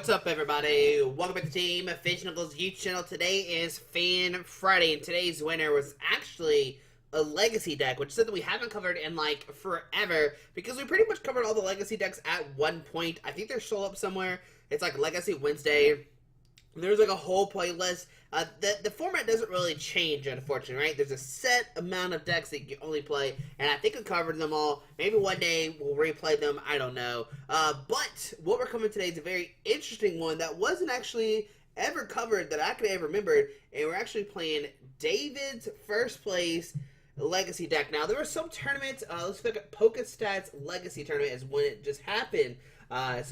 What's up, everybody? Welcome back to Team Fish Knuckles YouTube channel. Today is Fan Friday, and today's winner was actually a Legacy deck, which is something we haven't covered in, like, forever, because we pretty much covered all the Legacy decks at one point. I think they're still up somewhere. It's like Legacy Wednesday. There's like a whole playlist. The format doesn't really change, unfortunately, right? There's a set amount of decks that you can only play, and I think we covered them all. Maybe one day we'll replay them. I don't know. But what we're coming today is a very interesting one that wasn't actually ever covered that I could have remembered, and we're actually playing David's first place Legacy deck. Now, there were some tournaments. Let's look at PokeStats Legacy tournament is when it just happened. And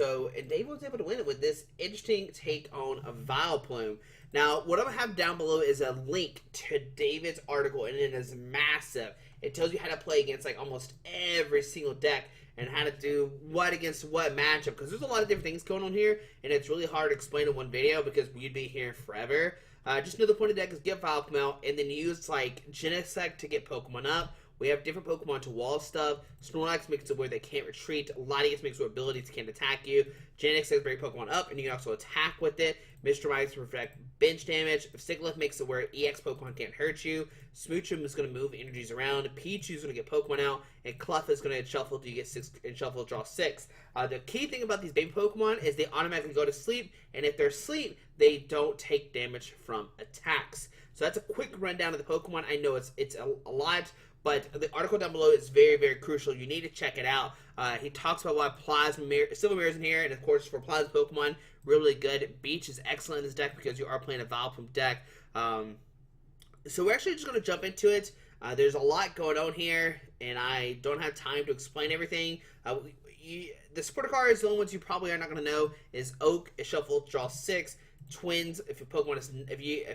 David was able to win it with this interesting take on a Vileplume. Now, what I'm going to have down below is a link to David's article, and it is massive. It tells you how to play against, like, almost every single deck and how to do what against what matchup, because there's a lot of different things going on here, and it's really hard to explain in one video because we'd be here forever. Just know the point of the deck is get Vileplume out, and then use, like, Genesect to get Pokemon up. We have different Pokemon to wall stuff. Snorlax makes it where they can't retreat. Latias makes it where abilities can't attack you. Genesect break Pokemon up, and you can also attack with it. Mr. Mime to protect bench damage. Sigilyph makes it where EX Pokemon can't hurt you. Smoochum is going to move energies around. Pichu is going to get Pokemon out. And Cleffa is going to shuffle till you get 6 and shuffle draw 6. The key thing about these baby Pokemon is they automatically go to sleep. And if they're asleep, they don't take damage from attacks. So that's a quick rundown of the Pokemon. I know it's a lot, but the article down below is very, very crucial. You need to check it out. He talks about why Silver Mirror is in here, and of course for Plasma Pokemon, really good. Beach is excellent in this deck because you are playing a Vileplume deck. So we're actually just going to jump into it. There's a lot going on here, and I don't have time to explain everything. The supporter cards, the only ones you probably are not going to know is Oak, Shuffle, draw 6. Twins, if your Pokemon is, if you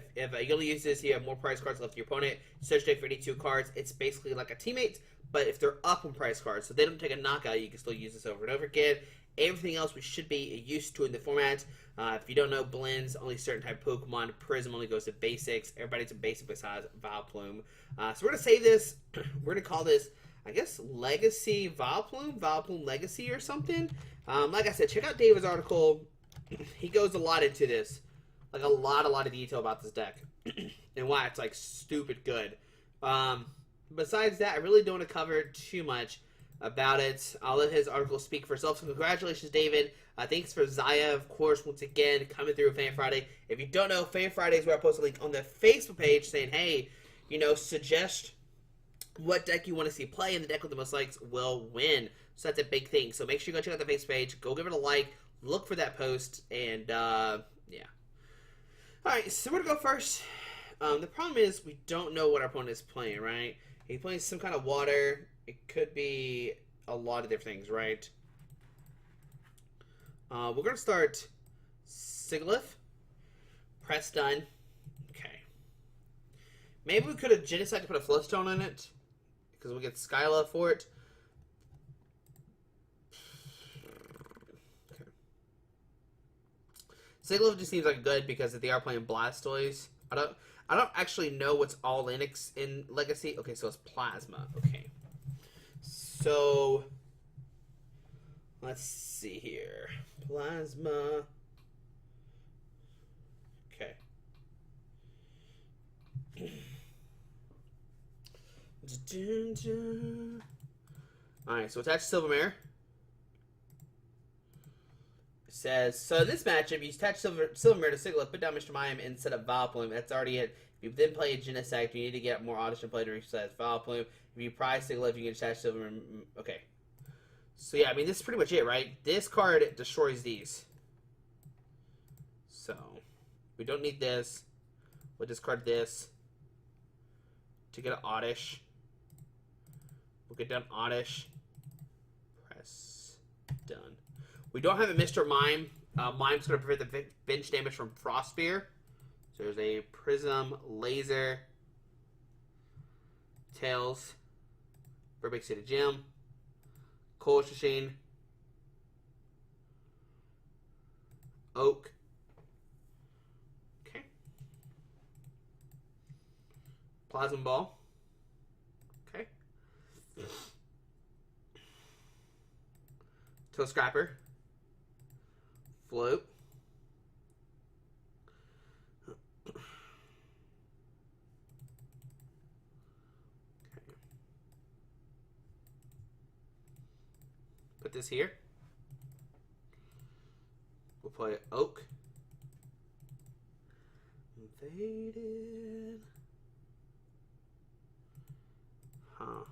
only use this, you have more prize cards left to your opponent. Search day for 82 cards. It's basically like a teammates, but if they're up on prize cards, so they don't take a knockout, you can still use this over and over again. Everything else we should be used to in the format. If you don't know, blends only certain type of Pokemon. Prism only goes to basics. Everybody's a basic besides Vileplume. So we're gonna save this. We're gonna call this, I guess, Legacy Vileplume, Vileplume Legacy or something. Like I said, check out David's article. He goes a lot into this, like a lot of detail about this deck and why it's like stupid good. Besides that, I really don't want to cover too much about it. I'll let his article speak for itself. So congratulations, David. Thanks for Zaya, of course, once again coming through Fan Friday. If you don't know, Fan Friday is where I post a link on the Facebook page saying, hey, you know, suggest what deck you want to see play, and the deck with the most likes will win. So that's a big thing. So make sure you go check out the Facebook page. Go give it a like. Look for that post, and yeah. Alright, so we're going to go first. The problem is we don't know what our opponent is playing, right? He's playing some kind of water. It could be a lot of different things, right? We're going to start Sigilyph. Press done. Okay. Maybe we could have Genesect to put a Float Stone in it, because we get Skyla for it. Sigilyph just seems like good because they are playing Blastoise. I don't actually know what's all in Legacy. Okay, so it's Plasma. Okay. So let's see here. Plasma. Okay. Alright, so attach Silver Mirror. Says, so in this matchup, you attach Silver Mirror to Sigilyph, put down Mr. Mime instead of Vileplume. That's already it. If you then play a Genesect, you need to get more Oddish and play to reset Vileplume. If you prize Sigilyph, you can attach Silver Mirror. Okay. So yeah, I mean, this is pretty much it, right? This card destroys these. So, we don't need this. We'll discard this to get an Oddish. We'll get down Oddish. Press done. We don't have a Mr. Mime. Mime's going to prevent the bench damage from Frost Spear. So there's a Prism, Laser, Tails, Burbank City Gym, Colress Machine, Oak. Okay. Plasma Ball. Okay. Tool Scrapper. Float. this here. We'll play Oak. Invaded. Huh.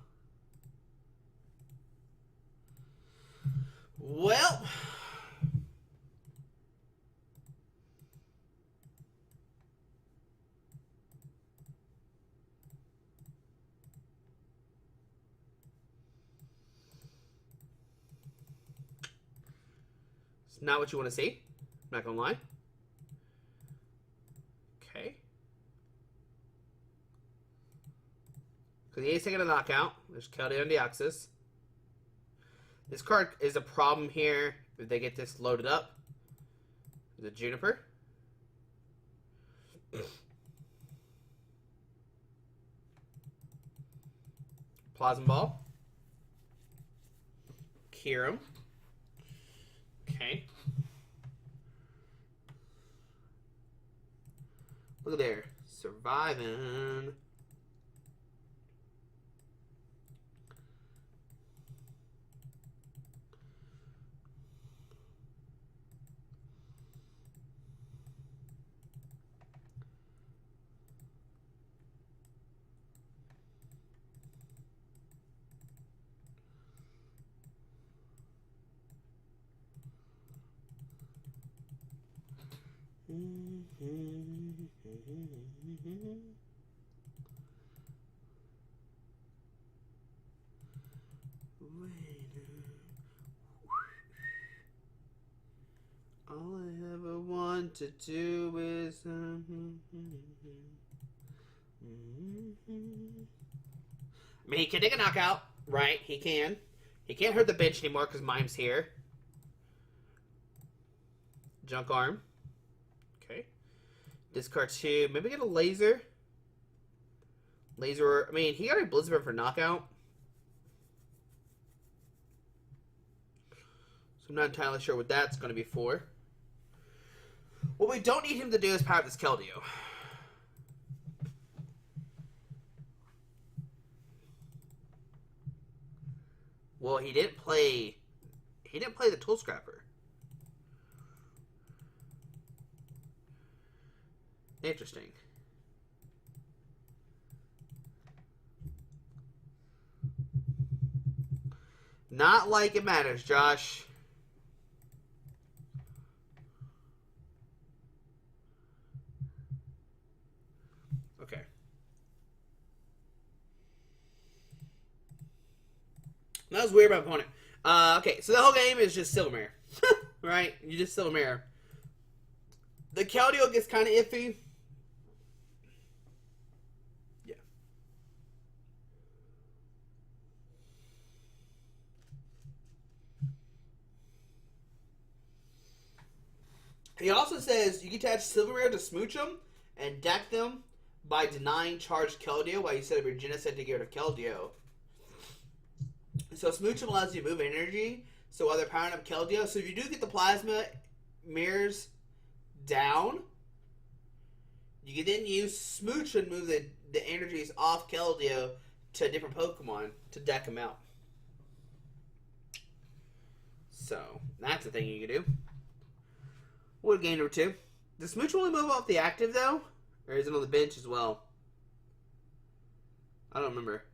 Well. It's not what you want to see. I'm not gonna lie. Okay. Because he is taking a knockout. There's Keldeo on Deoxys. This card is a problem here if they get this loaded up. The Juniper. Plasma Ball. Kyurem. Okay. Look at there. Surviving. All I ever want to do is I mean, he can take a knockout, right? He can. He can't hurt the bench anymore because Mime's here. Junk Arm. Okay. Discard 2. Maybe get a Laser. Laser. I mean, he got a Blizzard for knockout. So I'm not entirely sure what that's going to be for. What we don't need him to do is power this Keldeo. Well, he didn't play the Tool Scrapper. Interesting. Not like it matters, Josh. Okay. That was weird about opponent. Okay, so the whole game is just Silver Mirror. Right? You just Silver Mirror. The Keldeo gets kind of iffy. Yeah. He also says you can attach Silver Mirror to Smoochum and deck them by denying charged Keldeo while you set up your Genesect to get rid of Keldeo. So Smoochum allows you to move energy, so while they're powering up Keldeo. So if you do get the Plasma Mirrors down, you can then use Smoochum and move the energies off Keldeo to a different Pokemon to deck them out. So that's a thing you can do. What game number 2? Does Smoochum only move off the active though? Or is it on the bench as well? I don't remember.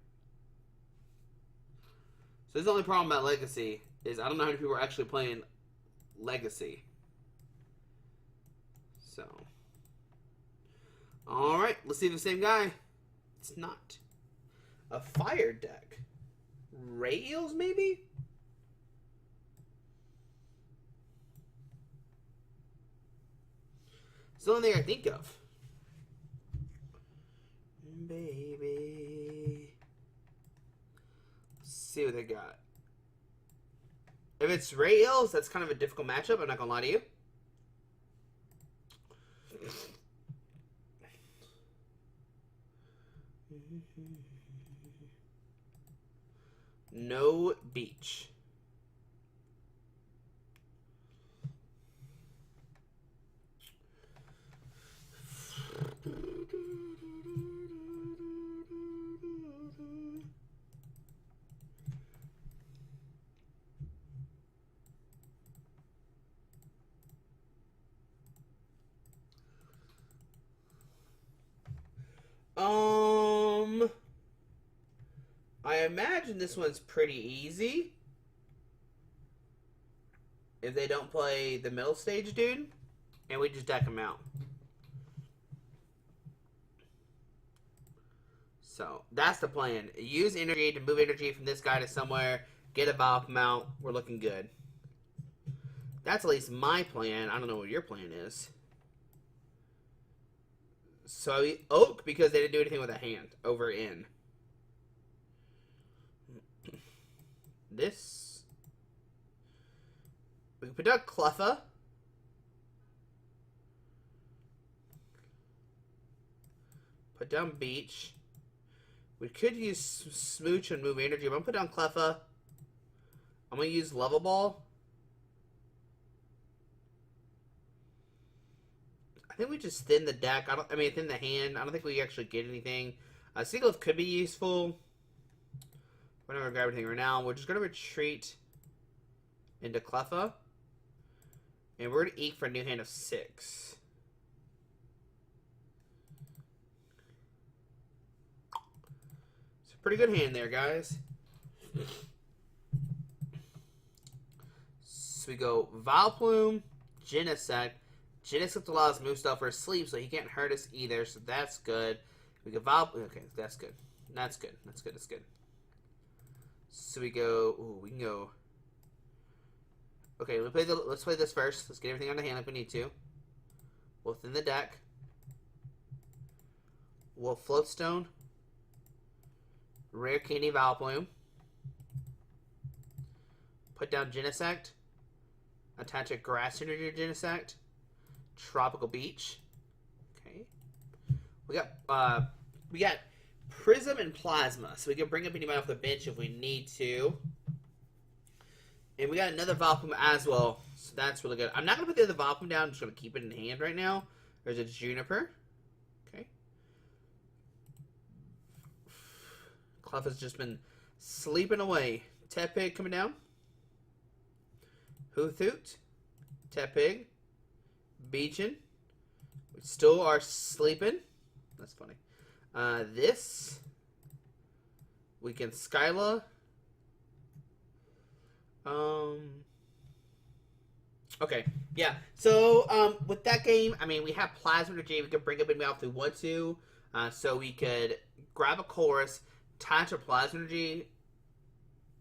So this is the only problem about Legacy is I don't know how many people are actually playing Legacy. So, all right, let's see if the same guy. It's not. A fire deck. Ray Eels, maybe? It's the only thing I think of. Baby. Let's see what they got. If it's Ray Eels, that's kind of a difficult matchup. I'm not gonna lie to you. No beach. I imagine this one's pretty easy. If they don't play the middle stage dude, and we just deck them out. So, that's the plan. Use energy to move energy from this guy to somewhere, get a Vileplume out, we're looking good. That's at least my plan. I don't know what your plan is. So, Oak, because they didn't do anything with a hand. Over in. This. We can put down Cleffa. Put down Beach. We could use Smooch and move energy. I'm going to put down Cleffa. I'm going to use Level Ball. I think we just thin the deck. I mean, thin the hand. I don't think we actually get anything. Sigilyph could be useful. We're not going to grab anything right now. We're just going to retreat into Cleffa. And we're going to eke for a new hand of 6. It's a pretty good hand there, guys. So we go Vileplume, Genesect. Genesect allows move stuff for his sleep, so he can't hurt us either, so that's good. We go Vileplume. Okay, that's good. That's good. That's good. That's good. So we go. Ooh, we can go. Okay, let's play this first. Let's get everything on the hand like we need to. We'll thin the deck. We'll Float Stone. Rare Candy Vileplume. Put down Genesect. Attach a Grass Energy Genesect. Tropical Beach. Okay. We got Prism and Plasma, so we can bring up anybody off the bench if we need to. And we got another Vileplume as well, so that's really good. I'm not going to put the other Vileplume down. I'm just going to keep it in hand right now. There's a Juniper. Okay. Cleffa's just been sleeping away. Tepig coming down. Hoothoot. Tepig. Beachin. We still are sleeping. That's funny. This. We can Skyla. Okay, yeah. So, with that game, I mean, we have Plasma Energy. We could bring up anybody off we want to. So we could grab a Colress, attach a Plasma Energy,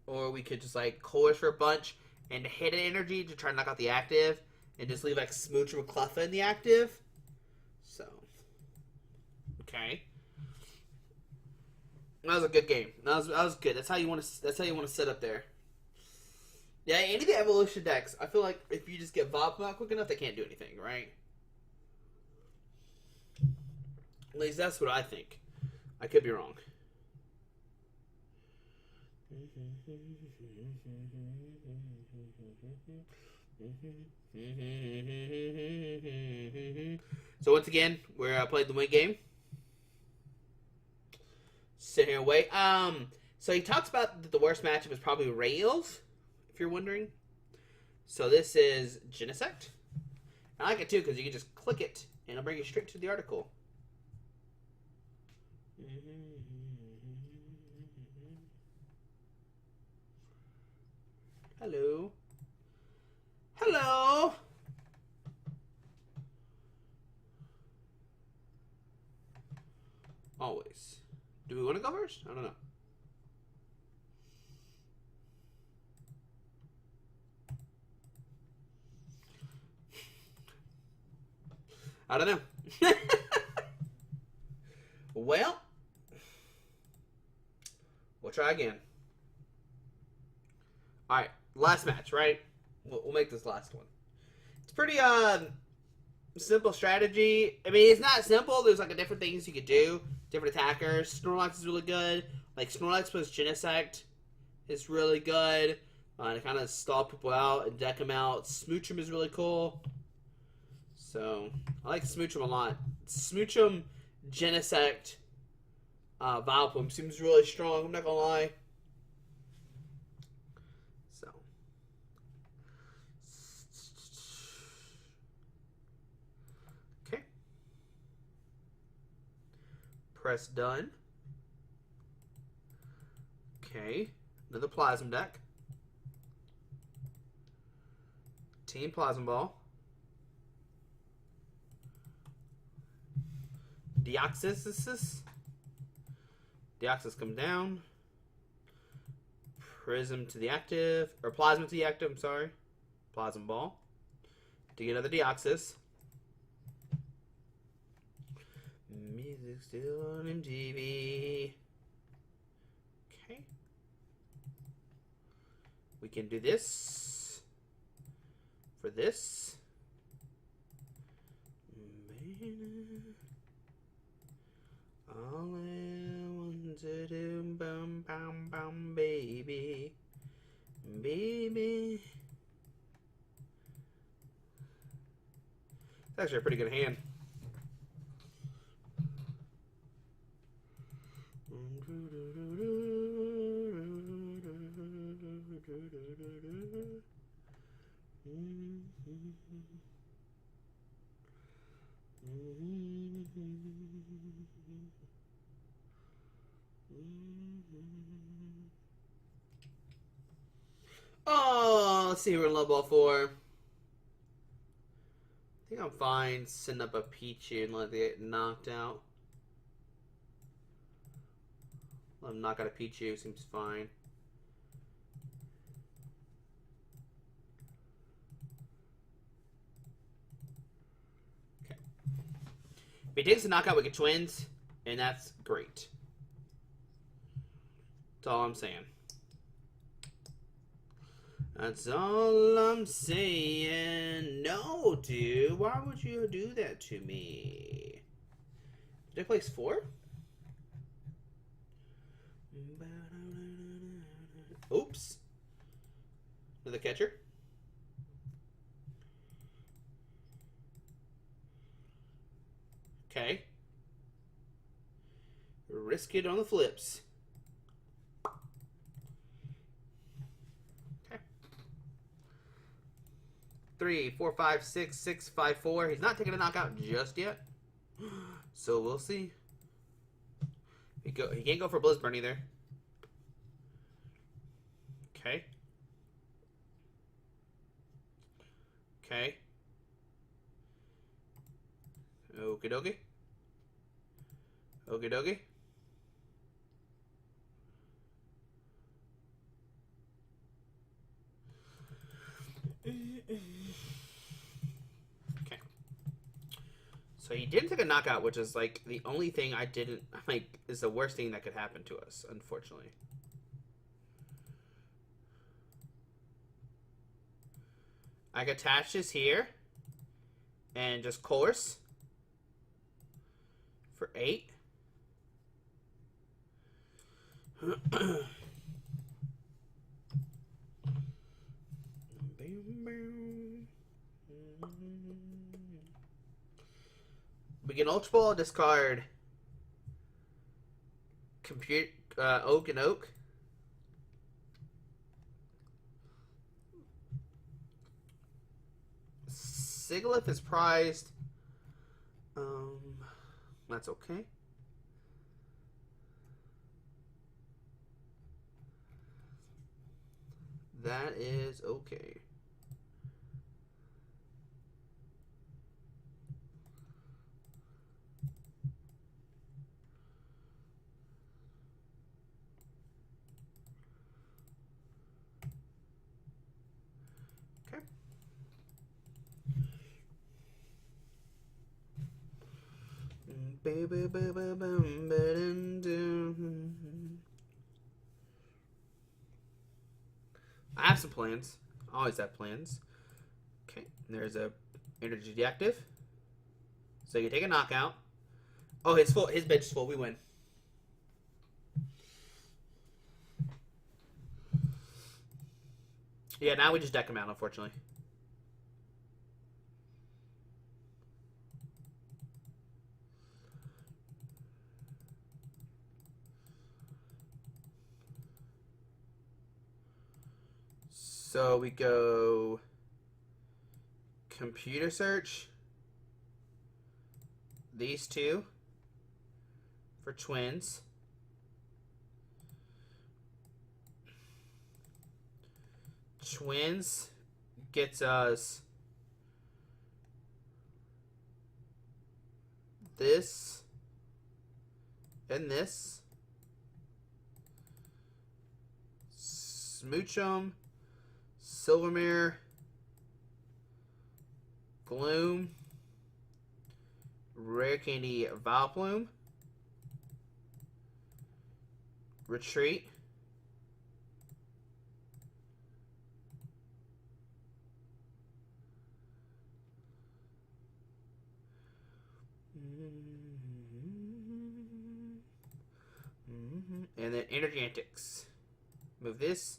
or we could just, like, Colress for a bunch and hit an energy to try to knock out the active, and just leave, like, Smooch or Cleffa in the active. So, okay. That was a good game. That was good. That's how you want to set up there. Yeah, any of the evolution decks, I feel like if you just get Vileplume out quick enough, they can't do anything, right? At least that's what I think. I could be wrong. So once again, we're playing the win game. Sit here and wait. So he talks about that the worst matchup is probably Rails, if you're wondering. So this is Genesect. I like it too because you can just click it and it'll bring you straight to the article. Hello. Hello. Always. Do we want to go first? I don't know. I don't know. Well, we'll try again. All right, last match, right? We'll make this last one. It's pretty simple strategy. I mean, it's not simple. There's like different things you could do, different attackers. Snorlax is really good. Like Snorlax plus Genesect is really good. To kind of stall people out and deck them out. Smoochum is really cool. So I like Smoochum a lot. Smoochum, Genesect, Vileplume seems really strong. I'm not gonna lie. So Press done. Okay, another Plasma deck. Team Plasma Ball. Deoxys. Deoxys come down. Prism to the active, or Plasma to the active, I'm sorry. Plasma Ball. To get another Deoxys. Music still on MTV. Okay. We can do this. For this. All I want to do, bum, bum, bum, baby. Baby. It's actually a pretty good hand. Oh, let's see who we're in Level Ball for. I think I'm fine setting up a Pichu and let it get knocked out. Let him knock out a Pichu, seems fine. Okay. If he takes a knockout, we get twins, and that's great. That's all I'm saying. That's all I'm saying. No, dude. Why would you do that to me? Did I place 4? Oops. Another catcher. Okay. Risk it on the flips. Okay. 3, 4, 5, 6, 6, 5, 4. He's not taking a knockout just yet. So we'll see. He can't go for Blizzburn either. Okay. Okay. Okie dokie. Okie dokie. Okay. So he didn't take a knockout, which is like the only thing I didn't like is the worst thing that could happen to us, unfortunately. I can attach this here and just Colress for 8. We can Ultra Ball, discard Oak and Oak. Sigilyph is prized. That's okay. That is okay. Okay. I have some plans. I always have plans. Okay, there's a energy deactive. So you take a knockout. Oh, his bench is full. We win. Yeah, now we just deck him out, unfortunately. So we go Computer Search, these two for Twins. Twins gets us this and this. Smoochum, Silver Mirror, Gloom, Rare Candy Vileplume, Retreat, and then Energy Antics. Move this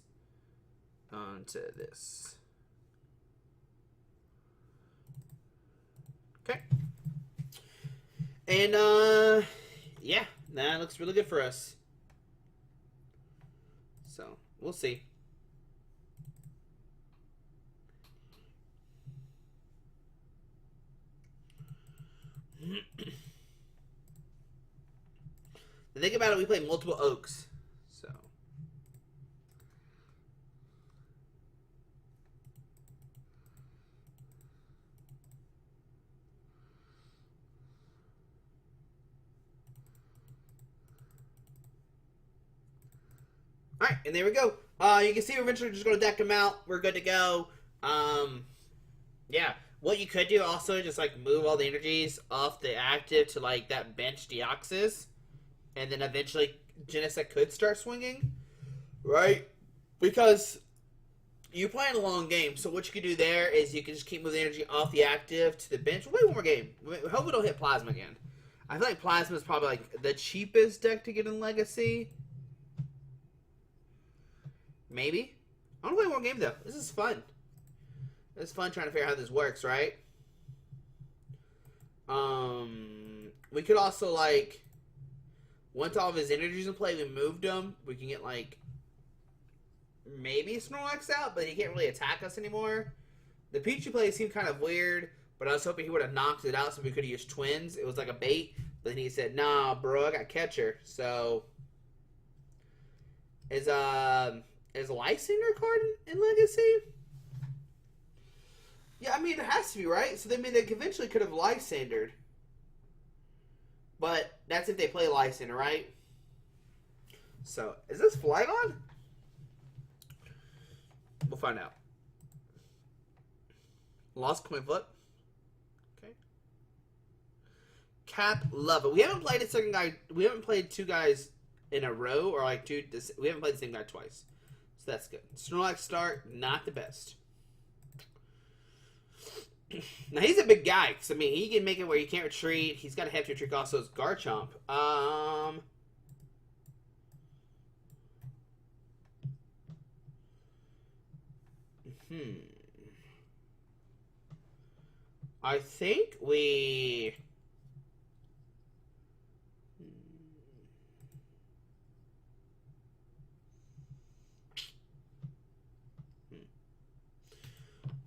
onto this. Okay. And yeah, that looks really good for us. So we'll see. The thing about it, we play multiple oaks, so. All right, and there we go. You can see we're eventually just going to deck them out. We're good to go. Yeah. What you could do also, just like move all the energies off the active to like that bench Deoxys, and then eventually Genesect could start swinging, right? Because you're playing a long game, so what you can do there is you can just keep moving the energy off the active to the bench. We'll play one more game. Hope we don't hit Plasma again. I feel like Plasma is probably like the cheapest deck to get in Legacy. Maybe. I want to play one more game though. This is fun. It's fun trying to figure out how this works, right? We could also, like, once all of his energies in play, we moved him. We can get, like, maybe Snorlax out, but he can't really attack us anymore. The Pichu play seemed kind of weird, but I was hoping he would have knocked it out so we could have used Twins. It was like a bait, but then he said, nah, bro, I got Catcher. So, is a Lysander card in Legacy? Yeah, I mean, it has to be, right? So, they mean they eventually could have Lysandered. But that's if they play Lysander, right? So, is this Flygon? We'll find out. Lost Coin Flip. Okay. Cap Love. We haven't played a second guy. We haven't played two guys in a row, or like two. We haven't played the same guy twice. So that's good. Snorlax start, not the best. Now, he's a big guy, because, I mean, he can make it where you can't retreat. He's got a hefty trick also as Garchomp. I think we...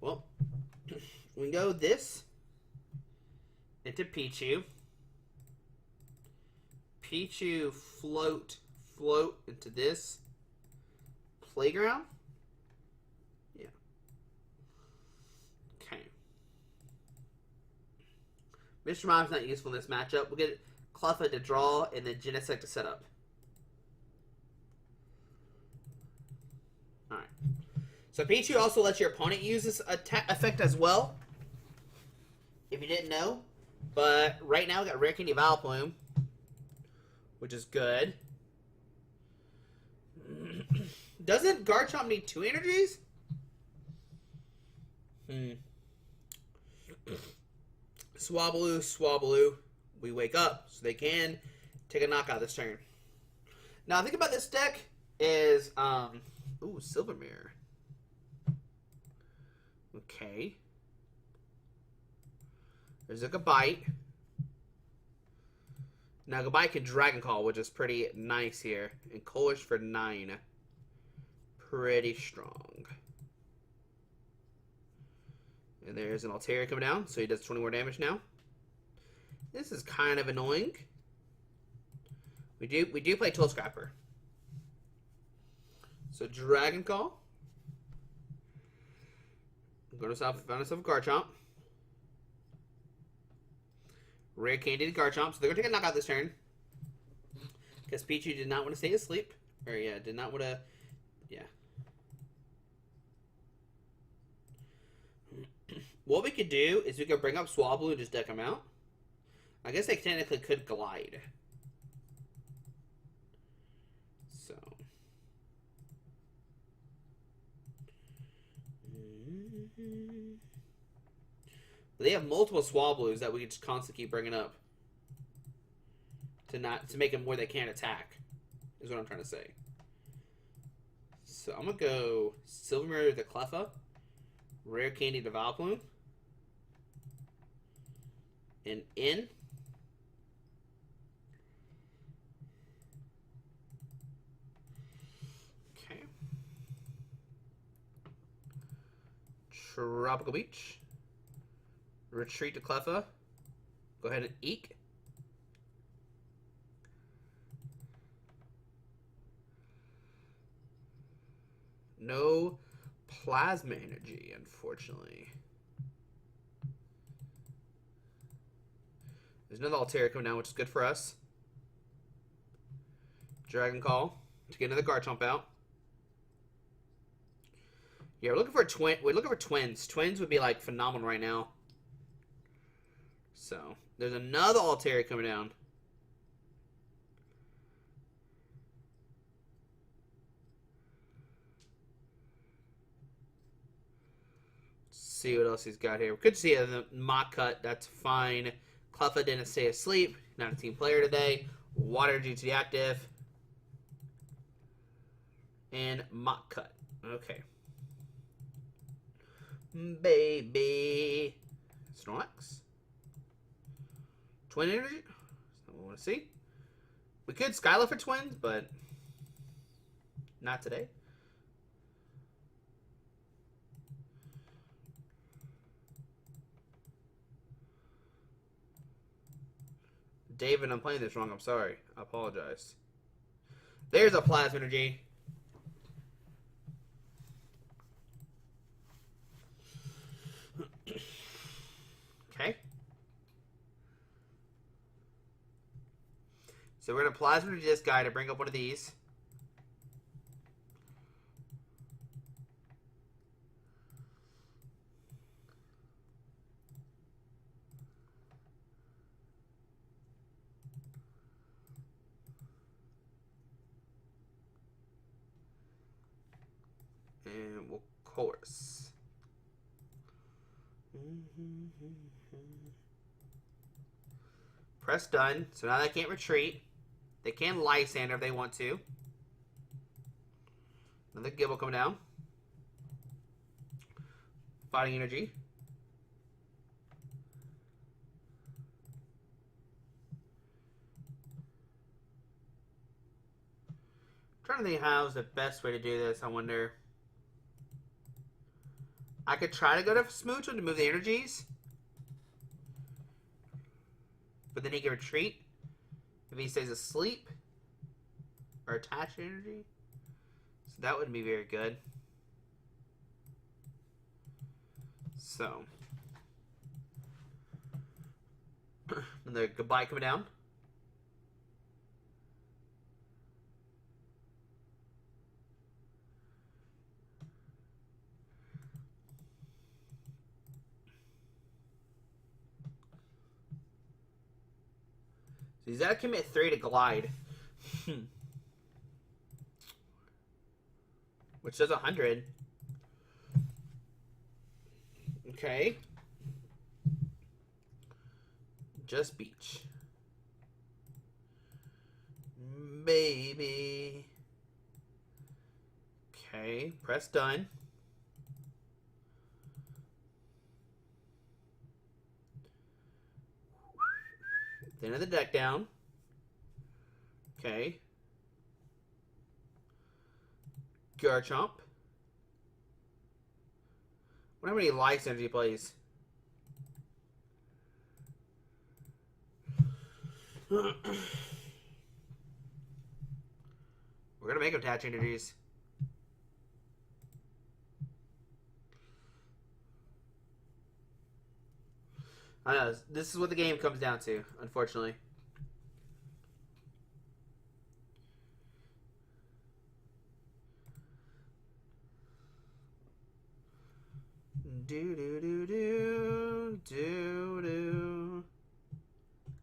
Well... We go this into Pichu. Pichu float into this playground. Yeah. Okay. Mr. Mime's not useful in this matchup. We'll get Cleffa to draw and then Genesect to set up. Alright. So Pichu also lets your opponent use this effect as well. If you didn't know. But right now we got Rare Candy Vileplume, which is good. Doesn't Garchomp need 2 energies? Swablu. We wake up, so they can take a knockout this turn. Now, the thing about this deck is, ooh, Silver Mirror. Okay. There's a Gabite. Now, Gabite can Dragon Call, which is pretty nice here. And Colress for 9. Pretty strong. And there's an Altaria coming down, so he does 20 more damage now. This is kind of annoying. We do play Tool Scrapper. So Dragon Call. Found myself a Garchomp. Rare Candy Garchomp. So they're gonna take a knockout this turn. Because Pichu did not want to stay asleep. Or yeah, did not want to. Yeah. What we could do is we could bring up Swablu and just deck him out. I guess they technically could glide. So. But they have multiple Swablus that we could just constantly keep bringing up. To make them where they can't attack. Is what I'm trying to say. So I'm going to go Silver Mirror to Cleffa. Rare Candy to Vileplume. And in. Okay. Tropical Beach. Retreat to Cleffa. Go ahead and Eek. No Plasma Energy, unfortunately. There's another Altair coming down, which is good for us. Dragon Call to get another Garchomp out. Yeah, we're looking for twins. Twins would be like phenomenal right now. So there's another Altair coming down. See what else he's got here. We could see the mock cut. That's fine. Cleffa didn't stay asleep. Not a team player today. Water GT active. And mock cut. Okay. Baby. Snorlax. Twin energy. That's not what we want to see. We could Skyla for twins, but not today. David, I'm playing this wrong. I'm sorry. I apologize. There's a Plasma Energy. Okay. So we're going to Plasma Energy this guy to bring up one of these. And we'll Colress. Press done. So now they can't retreat. They can Lysander if they want to. Another Gibble coming down. Fighting Energy. I'm trying to think how's the best way to do this, I wonder. I could try to go to Smoochum to move the energies. But then he can retreat if he stays asleep. Or attach energy. So that wouldn't be very good. So. Another goodbye coming down. So he's got to commit 3 to glide. Which does 100. Okay. Just beach. Baby. Okay, press done. Then of the deck down. Okay. Garchomp. Wonder how many life energy plays. We're gonna make attach energies. I know, this is what the game comes down to, unfortunately. Do.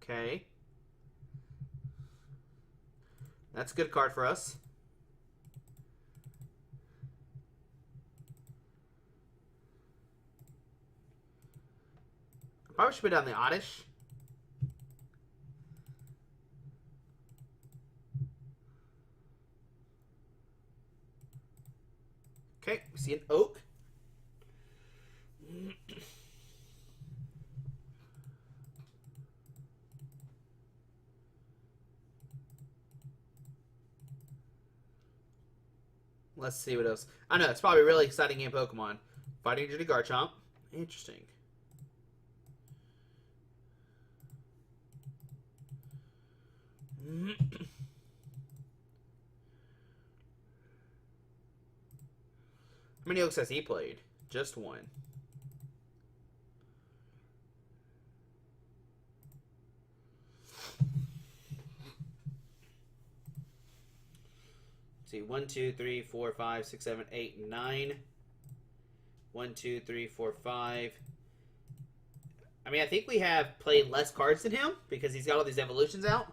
Okay. That's a good card for us. Probably should put down the Oddish. Okay, we see an Oak. Let's see what else. I know, it's probably a really exciting game Pokemon. Fighting Energy Garchomp. Interesting. How many Oaks has he played? Just one. Let's see, 1, 2, 3, 4, 5, 6, 7, 8, 9. 1, 2, 3, 4, 5. I mean, I think we have played less cards than him because he's got all these evolutions out.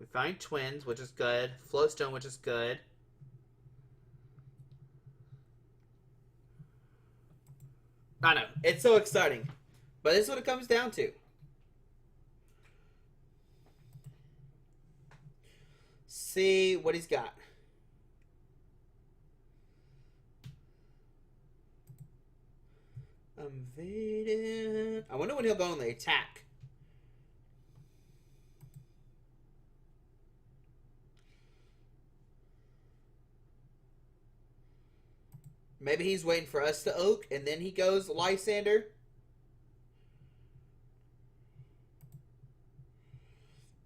We find Twins, which is good. Float Stone, which is good. I know, it's so exciting. But this is what it comes down to. See what he's got. Invaded. I wonder when he'll go on the attack. Maybe he's waiting for us to Oak, and then he goes Lysander.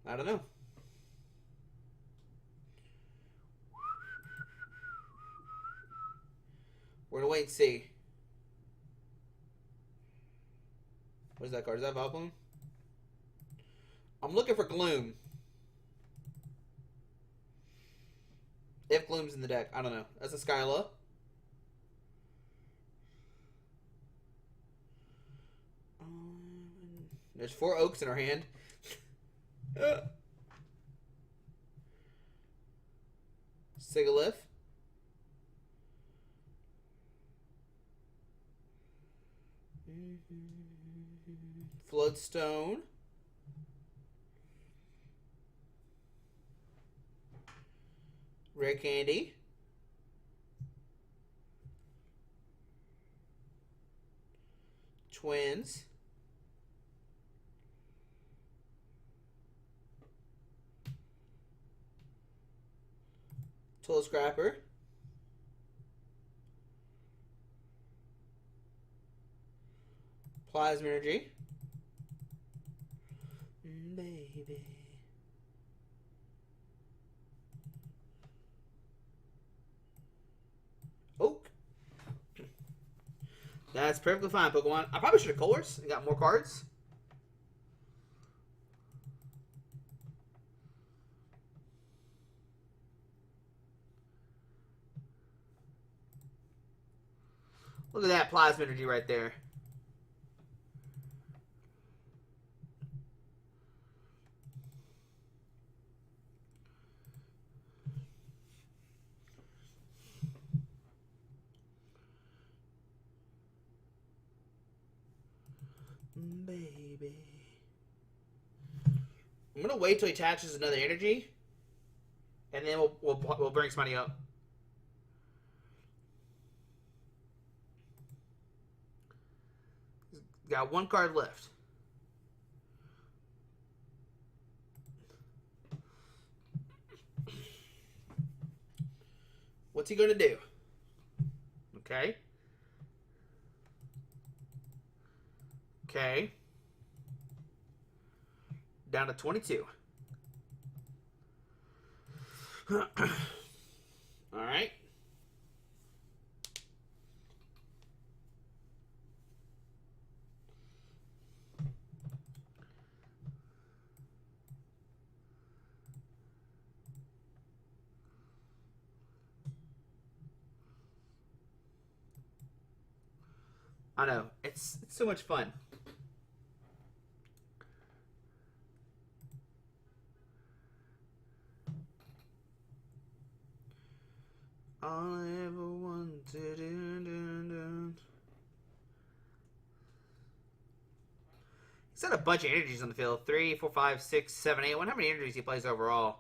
I don't know. We're going to wait and see. What is that card? Is that Vileplume? I'm looking for Gloom. If Gloom's in the deck. I don't know. That's a Skyla. There's 4 Oaks in our hand. Sigilyph. Float Stone. Rare Candy. Twins. Tool Scrapper. Plasma Energy. Baby. Oak. That's perfectly fine, Pokemon. I probably should have Colress and got more cards. Look at that Plasma Energy right there. Baby. I'm gonna wait till he attaches another energy, and then we'll bring somebody up. He's got 1 card left. What's he gonna do? Okay. Okay. Down to 22. Alright. I know. It's so much fun. All I ever wanted to do. He's got a bunch of energies on the field. 3, 4, 5, 6, 7, 8. I wonder how many energies he plays overall.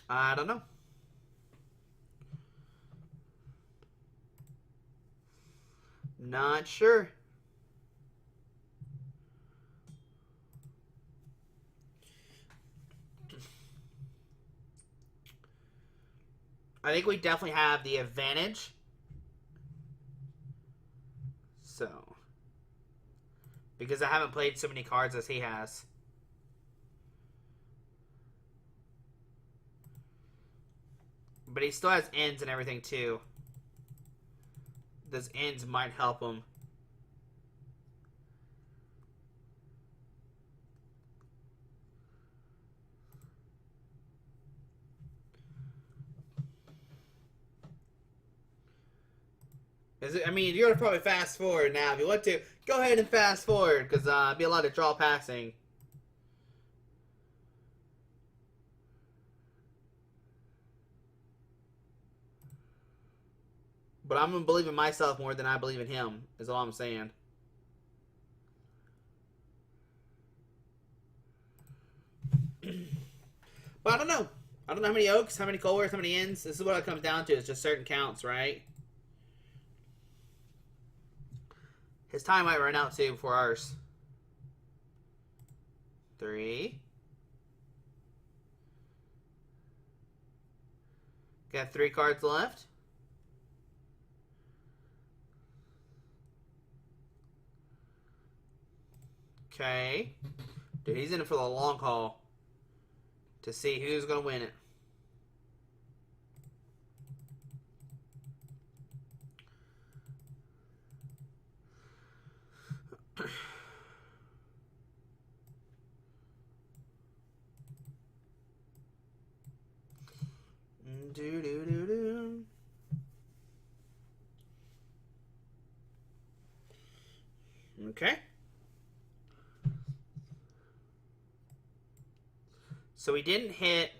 I don't know. Not sure. I think we definitely have the advantage. So, because I haven't played so many cards as he has. But he still has ends and everything too. Those ends might help him. I mean, you're going to probably fast forward now. If you want to, go ahead and fast forward, because it'll be a lot of draw passing. But I'm going to believe in myself more than I believe in him, is all I'm saying. But I don't know. I don't know how many Oaks, how many Colress, how many Ends. This is what it comes down to. It's just certain counts, right? His time might run out too before ours. 3. Got 3 cards left. Okay. Dude, he's in it for the long haul to see who's going to win it. Okay. So we didn't hit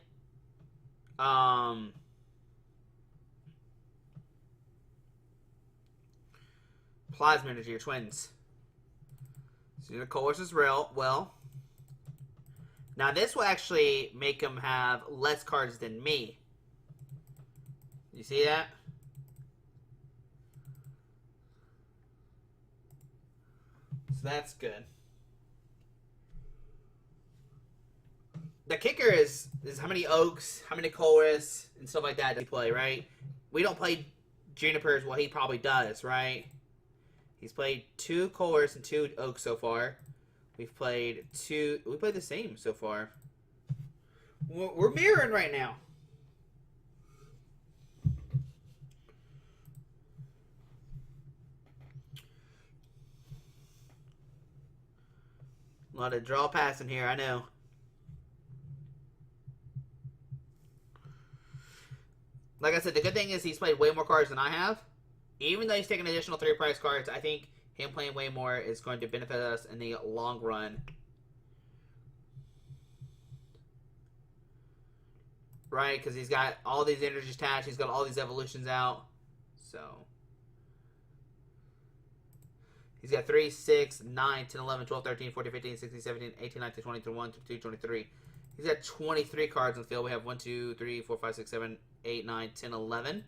Plasma Energy or Twins. So the Colress is real. Well, now this will actually make him have less cards than me. You see that? So that's good. The kicker is how many Oaks, how many Colress, and stuff like that does he play, right? We don't play Junipers. Well, he probably does, right? He's played 2 Colress and 2 Oaks so far. We've played 2... We played the same so far. We're mirroring right now. A lot of draw passing here, I know. Like I said, the good thing is he's played way more cards than I have. Even though he's taking additional 3 price cards, I think him playing way more is going to benefit us in the long run. Right? Because he's got all these energies attached. He's got all these evolutions out. So he's got 3, 6, 9, 10, 11, 12, 13, 14, 15, 16, 17, 18, 19, 20, 21, 22, 23. He's got 23 cards on the field. We have 1, 2, 3, 4, 5, 6, 7, 8, 9, 10, 11.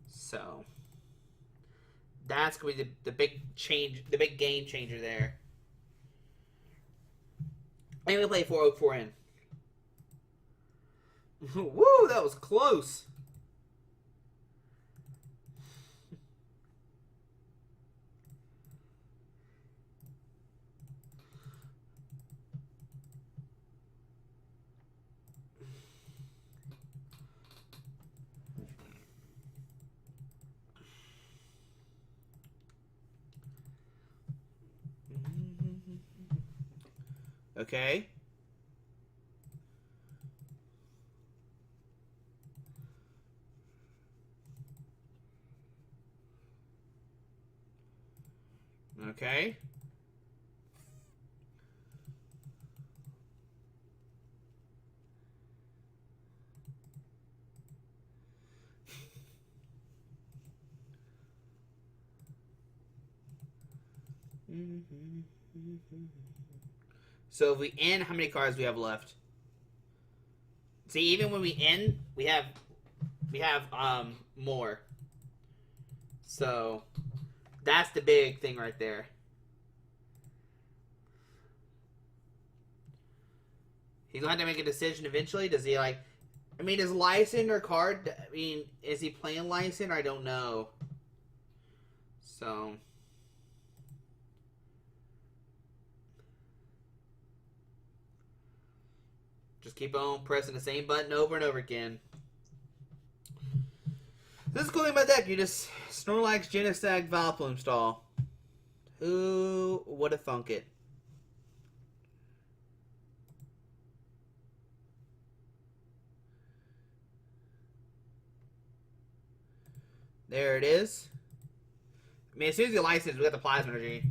So that's going to be the big change, the big game changer there. And we play 4 4 in. Woo, that was close. Okay. Okay. So if we end, how many cards do we have left? See, even when we end, we have more. So that's the big thing right there. He's gonna have to make a decision eventually. Does he like? I mean, is Lysander card? I mean, is he playing Lysander? I don't know. So. Just keep on pressing the same button over and over again. This is cool thing about that. You just Snorlax Genesect Vileplume stall. Who would have thunk it? There it is. I mean, as soon as you license, we got the Plasma Energy.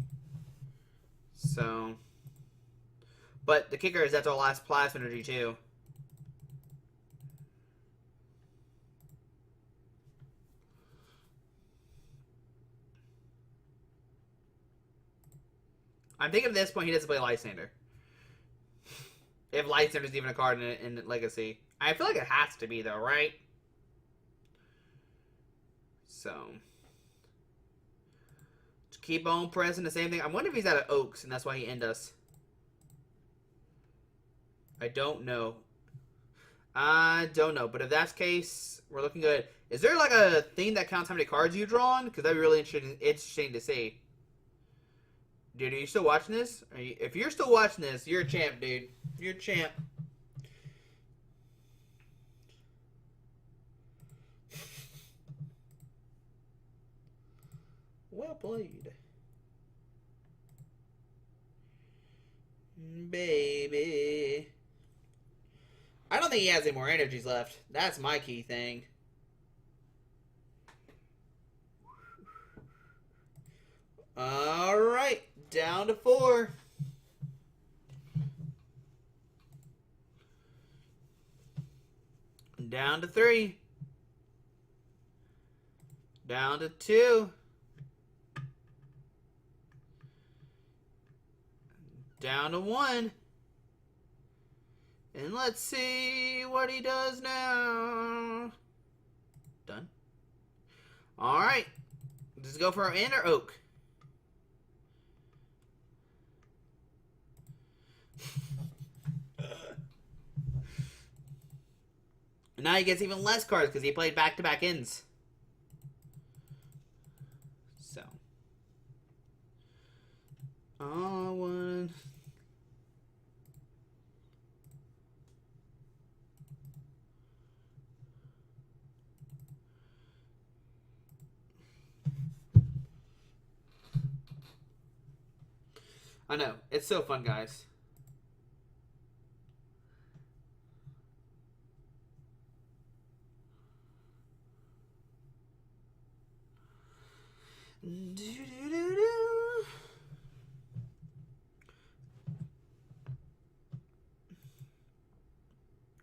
So. But the kicker is that's our last Plasma Energy, too. I'm thinking at this point he doesn't play Lysander. If Lysander's even a card in Legacy. I feel like it has to be, though, right? So. Just keep on pressing the same thing. I wonder if he's out of Oaks, and that's why he end us. I don't know. I don't know. But if that's the case, we're looking good. Is there like a thing that counts how many cards you've drawn? Because that'd be really interesting to see. Dude, are you still watching this? If you're still watching this, you're a champ, dude. You're a champ. Well played. Baby. I don't think he has any more energies left. That's my key thing. Alright. Down to 4. Down to 3. Down to 2. Down to 1. And let's see what he does now. Done. Alright. Let's go for our inner oak. Now he gets even less cards because he played back-to-back ends. So. One. I know. It's so fun, guys.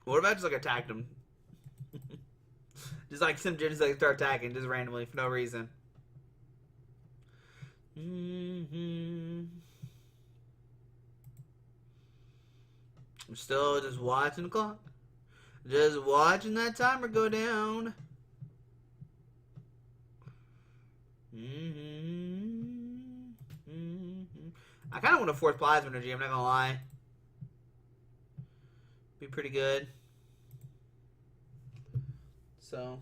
What if I just like attacked him? Just like some gyms like start attacking just randomly for no reason. I'm still just watching the clock. Just watching that timer go down. I kind of want to force Plasma Energy, I'm not going to lie. Be pretty good. So.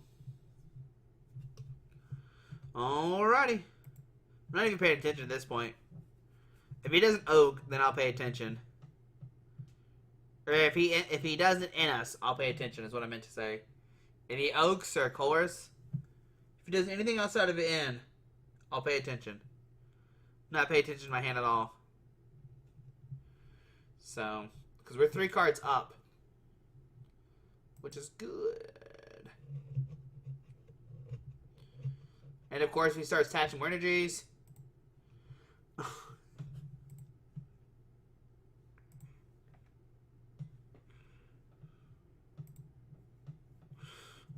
Alrighty. I'm not even paying attention at this point. If he doesn't oak, then I'll pay attention. Or if he doesn't in us, I'll pay attention is what I meant to say. If he oaks or Colress, if he does anything outside of it in, I'll pay attention. Not pay attention to my hand at all. So, because we're 3 cards up, which is good. And of course, we start attaching more energies.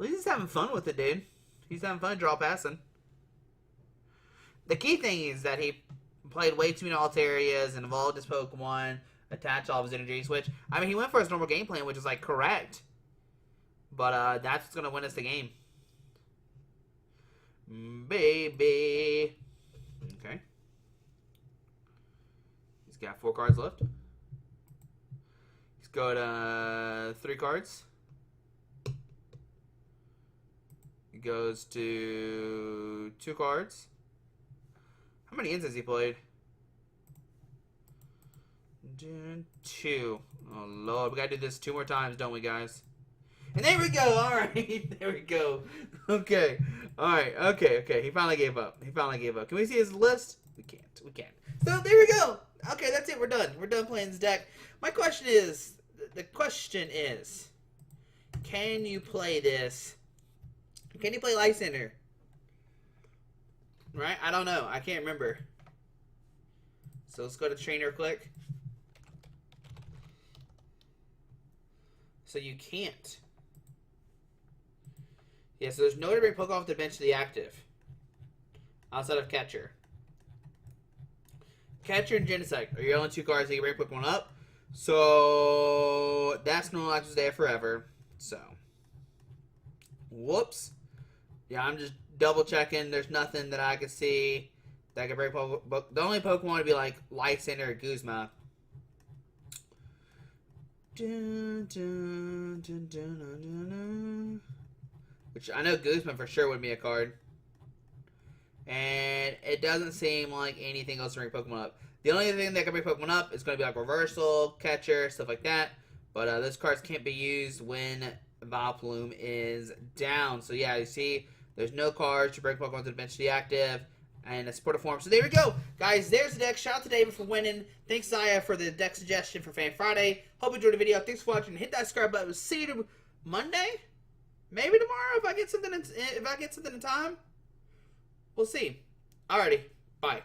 He's having fun with it, dude. He's having fun draw passing. The key thing is that he played way too many Altarias and evolved his Pokemon, attached all of his energies, which, I mean, he went for his normal game plan, which is, like, correct. But, that's what's going to win us the game. Baby. Okay. He's got 4 cards left. He's got 3 cards. He goes to 2 cards. How many ends has he played? 2. Oh, Lord. We got to do this 2 more times, don't we, guys? And there we go. All right. There we go. Okay. All right. Okay. Okay. He finally gave up. He finally gave up. Can we see his list? We can't. We can't. So there we go. Okay. That's it. We're done. We're done playing this deck. My question is, the question is, can you play this? Can you play Lysander? Right? I don't know. I can't remember. So let's go to trainer click. So you can't. Yeah, so there's no way to bring Pokemon off the bench to the active. Outside of Catcher. Catcher and Genesect are your only 2 cards that you bring Pokemon up. So that Snorlax is there forever. So. Whoops. Yeah, I'm just double checking. There's nothing that I can see that can bring Pokemon. The only Pokemon would be like Lysander or Guzma. Which I know Guzma for sure would be a card. And it doesn't seem like anything else to bring Pokemon up. The only thing that can bring Pokemon up is going to be like Reversal, Catcher, stuff like that. But those cards can't be used when Vileplume is down. So yeah, you see, there's no cards to bring Pokemon to the bench to the active. And a supportive form. So there we go. Guys, there's the deck. Shout out to David for winning. Thanks, Zaya, for the deck suggestion for Fan Friday. Hope you enjoyed the video. Thanks for watching. Hit that subscribe button. We'll see you Monday? Maybe tomorrow if I get something in time. We'll see. Alrighty. Bye.